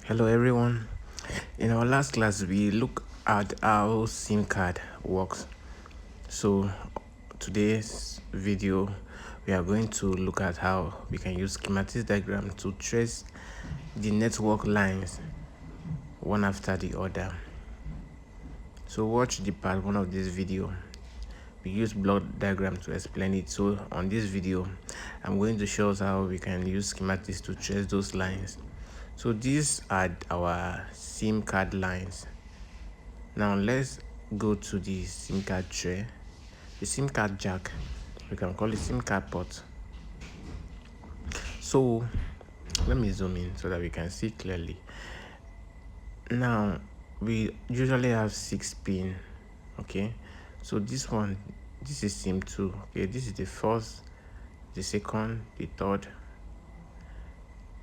Hello everyone. In our last class, we look at how SIM card works. So today's video, we are going to look at how we can use schematic diagram to trace the network lines one after the other. So watch the part 1 of this video. We use block diagram to explain it. So on this video, I'm going to show us how we can use schematics to trace those lines. So these are our SIM card lines. Now let's go to the SIM card tray, the SIM card jack. We can call it SIM card port. So let me zoom in so that we can see clearly. Now we usually have 6 pin. Okay, so this is SIM 2. Okay, this is the first, the second, the third,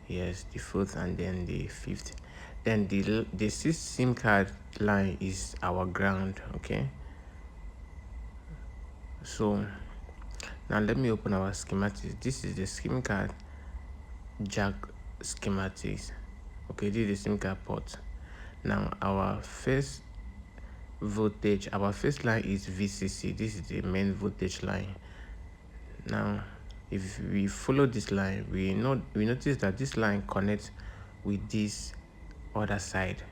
yes, the fourth, and then the fifth. Then the sixth SIM card line is our ground. Okay, so now let me open our schematics. This is the SIM card jack schematics. Okay, this is the SIM card port. Now our first voltage, our first line is VCC. This is the main voltage line. Now if we follow this line, we notice that this line connects with this other side,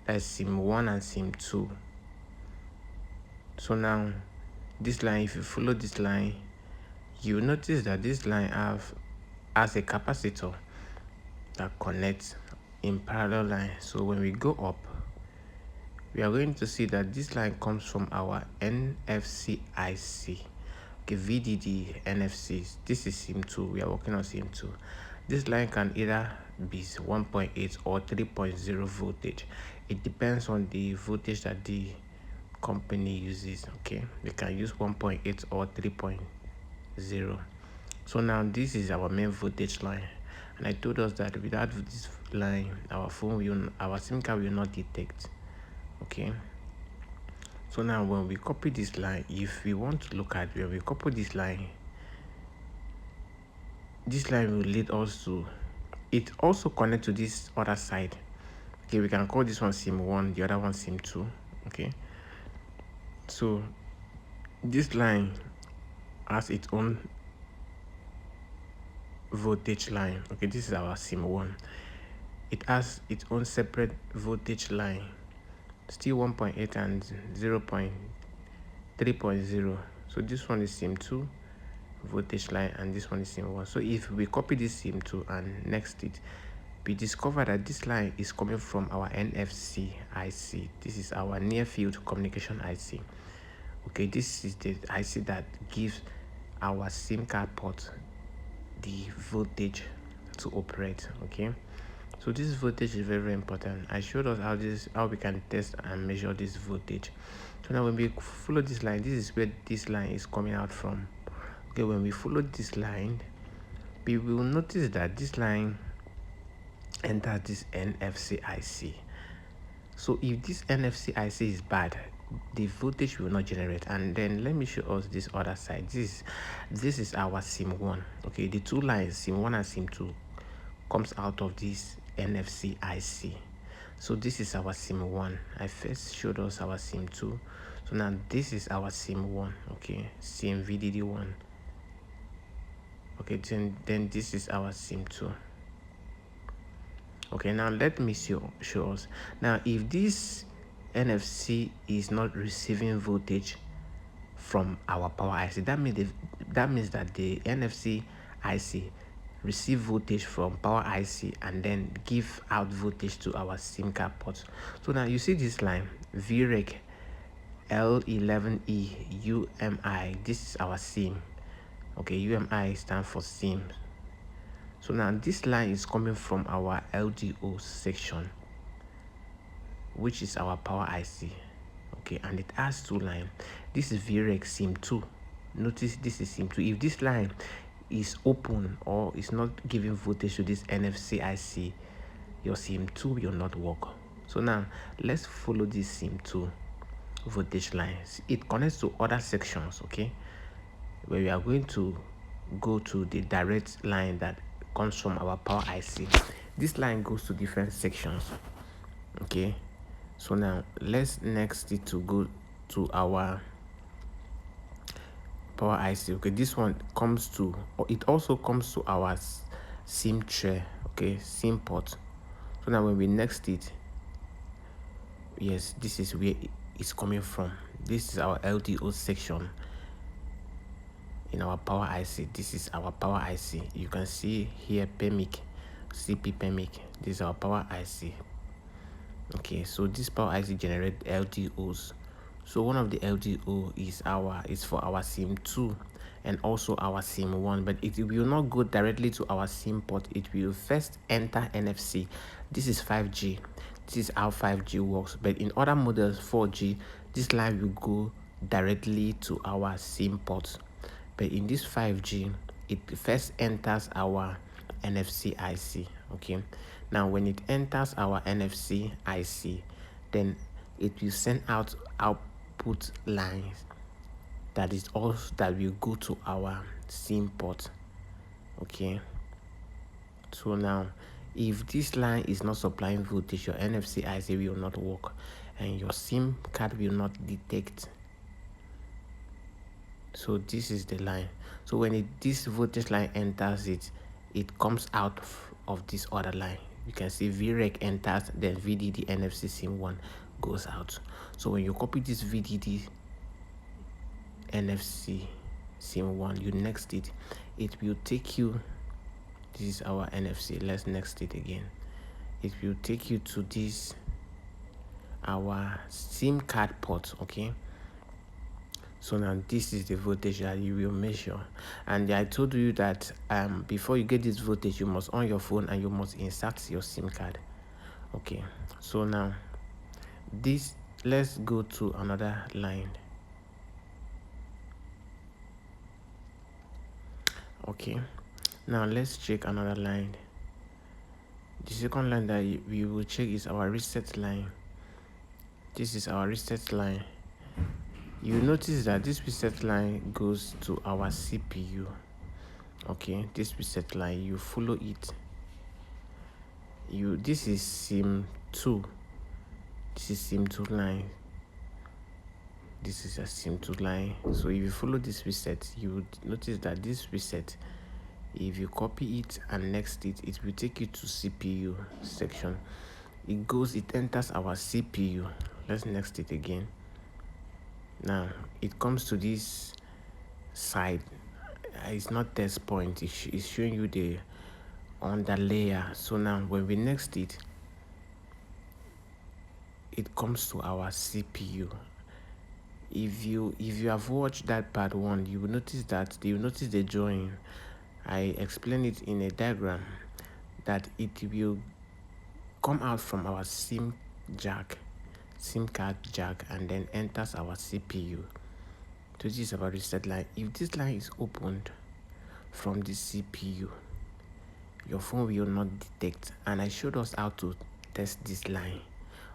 that's SIM 1 and SIM 2. So now this line, if you follow this line, you notice that this line has a capacitor that connects in parallel line. So when we go up, we are going to see that this line comes from our NFC IC. Okay, VDD NFCs. This is SIM 2. We are working on SIM 2. This line can either be 1.8 or 3.0 voltage. It depends on the voltage that the company uses. Okay, they can use 1.8 or 3.0. So now this is our main voltage line, and I told us that without this line, our SIM card will not detect. Okay, so now when we copy this line, if we want to look at where we copy this line will lead us to, it also connect to this other side. Okay, we can call this one SIM 1, the other one SIM 2. Okay, so this line has its own voltage line. Okay, this is our SIM 1. It has its own separate voltage line, still 1.8 and 3.0. So this one is SIM 2 voltage line, and this one is SIM 1. So if we copy this SIM 2 and next it, we discover that this line is coming from our NFC IC. This is our near field communication IC. Okay, this is the IC that gives our SIM card port the voltage to operate. Okay, so this voltage is very, very important. I showed us how we can test and measure this voltage. So now when we follow this line, this is where this line is coming out from. Okay, when we follow this line, we will notice that this line enters this NFC IC. So if this NFC IC is bad, the voltage will not generate. And then let me show us this other side. This is our SIM 1. Okay, the two lines, SIM 1 and SIM 2, comes out of this NFC IC. So this is our SIM 1. I first showed us our SIM 2. So now this is our SIM 1. Okay, SIM VDD 1. Okay, then this is our SIM 2. Okay, now let me show us. Now if this NFC is not receiving voltage from our power IC, that means that the NFC IC receive voltage from power IC and then give out voltage to our SIM card port. So now you see this line, VREC L11E UMI. This is our SIM. Okay, UMI stands for SIM. So now this line is coming from our LDO section, which is our power IC. Okay, and it has two lines. This is VREC SIM 2. Notice this is SIM 2. If this line is open or is not giving voltage to this NFC IC, your SIM 2 will not work. So now let's follow this SIM 2 voltage lines. It connects to other sections. Okay, where we are going to go to the direct line that comes from our power IC. this line goes to different sections. Okay, so now let's next it to go to our power IC. Okay, this one comes to, or it also comes to our SIM tray. Okay, SIM port. So now when we next it, yes, this is where it's coming from. This is our LDO section in our power IC. This is our power IC. You can see here PEMIC, CP PEMIC. This is our power IC. Okay, so this power IC generate LDOs. So one of the LDO is for our SIM2 and also our SIM1, but it will not go directly to our SIM port. It will first enter NFC. This is 5G. This is how 5G works. But in other models, 4G, this line will go directly to our SIM port. But in this 5G, it first enters our NFC IC. Okay, now when it enters our NFC IC, then it will send out output lines that is also that will go to our SIM port. Okay, so now if this line is not supplying voltage, your NFC IC will not work and your SIM card will not detect. So this is the line. So when this voltage line enters it comes out of this other line. You can see VREC enters, then VDD NFC SIM1 goes out. So when you copy this VDD NFC SIM1, you next it will take you, this is our NFC, let's next it again. It will take you to this our SIM card port. Okay, so now this is the voltage that you will measure, and I told you that before you get this voltage, you must on your phone and you must insert your SIM card. Okay, so now this, let's go to another line. Okay, now let's check another line. The second line that we will check is our reset line. This is our reset line. You notice that this reset line goes to our CPU. Okay, this reset line, you follow it. This is SIM2. This is SIM2 line. This is a SIM2 line. So if you follow this reset, you would notice that this reset, if you copy it and next it will take you to CPU section. It enters our CPU. Let's next it again. Now it comes to this side. It's not test point. It's showing you the under layer. So now when we next it comes to our CPU. If you have watched that part 1, you will notice the drawing. I explained it in a diagram that it will come out from our SIM card jack, and then enters our CPU. So this is our reset line. If this line is opened from the CPU, your phone will not detect, and I showed us how to test this line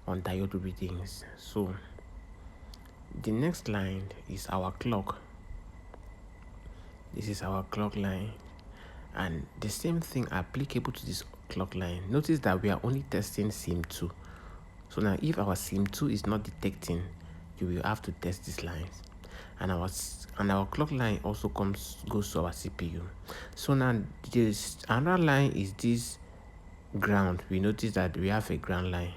on diode readings. So the next line is our clock. This is our clock line, and the same thing applicable to this clock line. Notice that we are only testing SIM2. So now if our SIM2 is not detecting, you will have to test these lines. And our clock line also goes to our CPU. So now this another line is this ground. We notice that we have a ground line.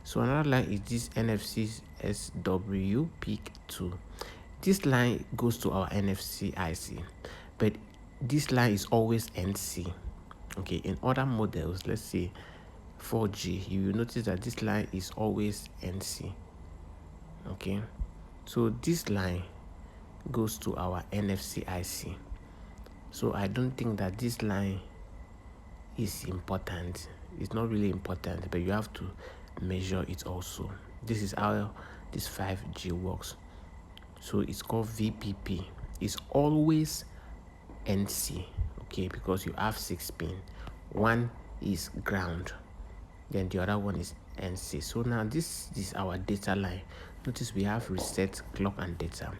So another line is this NFC SW peak 2. This line goes to our NFC IC, but this line is always NC. Okay, in other models, let's say 4G, you will notice that this line is always NC. Okay, so this line goes to our NFC IC. So I don't think that this line is important. It's not really important, but you have to measure it also. This is how this 5G works. So it's called VPP. It's always NC. Okay, because you have 6 pin. One is ground, then the other one is NC. So now this is our data line. Notice we have reset, clock, and data.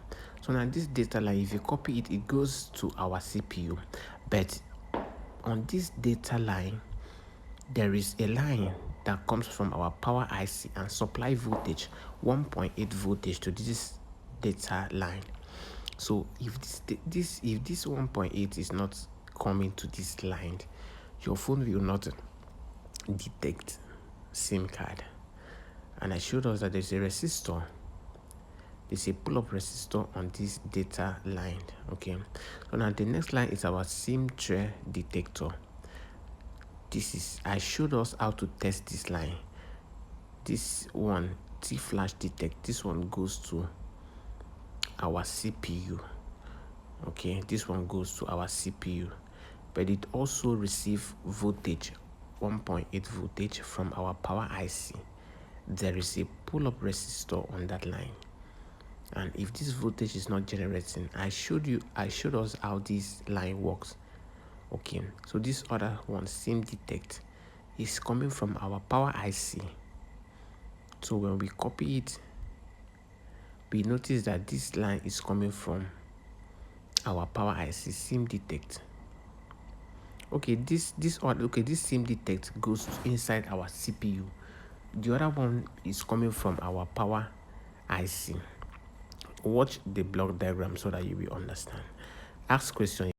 So now this data line, if you copy it, it goes to our CPU. But on this data line, there is a line that comes from our power IC and supply voltage 1.8 voltage to this data line. So if this 1.8 is not coming to this line, your phone will not detect SIM card. And I showed us that there's a resistor. There's a pull-up resistor on this data line. Okay. So now the next line is our SIM tray detector. I showed us how to test this line. This one, T-flash detect, this one goes to our CPU. Okay, this one goes to our CPU, but it also receives voltage 1.8 voltage from our power IC. There is a pull-up resistor on that line, and if this voltage is not generating, I showed us how this line works. Okay, so this other one, SIM detect, is coming from our power IC. So when we copy it, we notice that this line is coming from our power IC SIM detect. Okay, this SIM detect goes inside our CPU. The other one is coming from our power IC. Watch the block diagram so that you will understand. Ask question.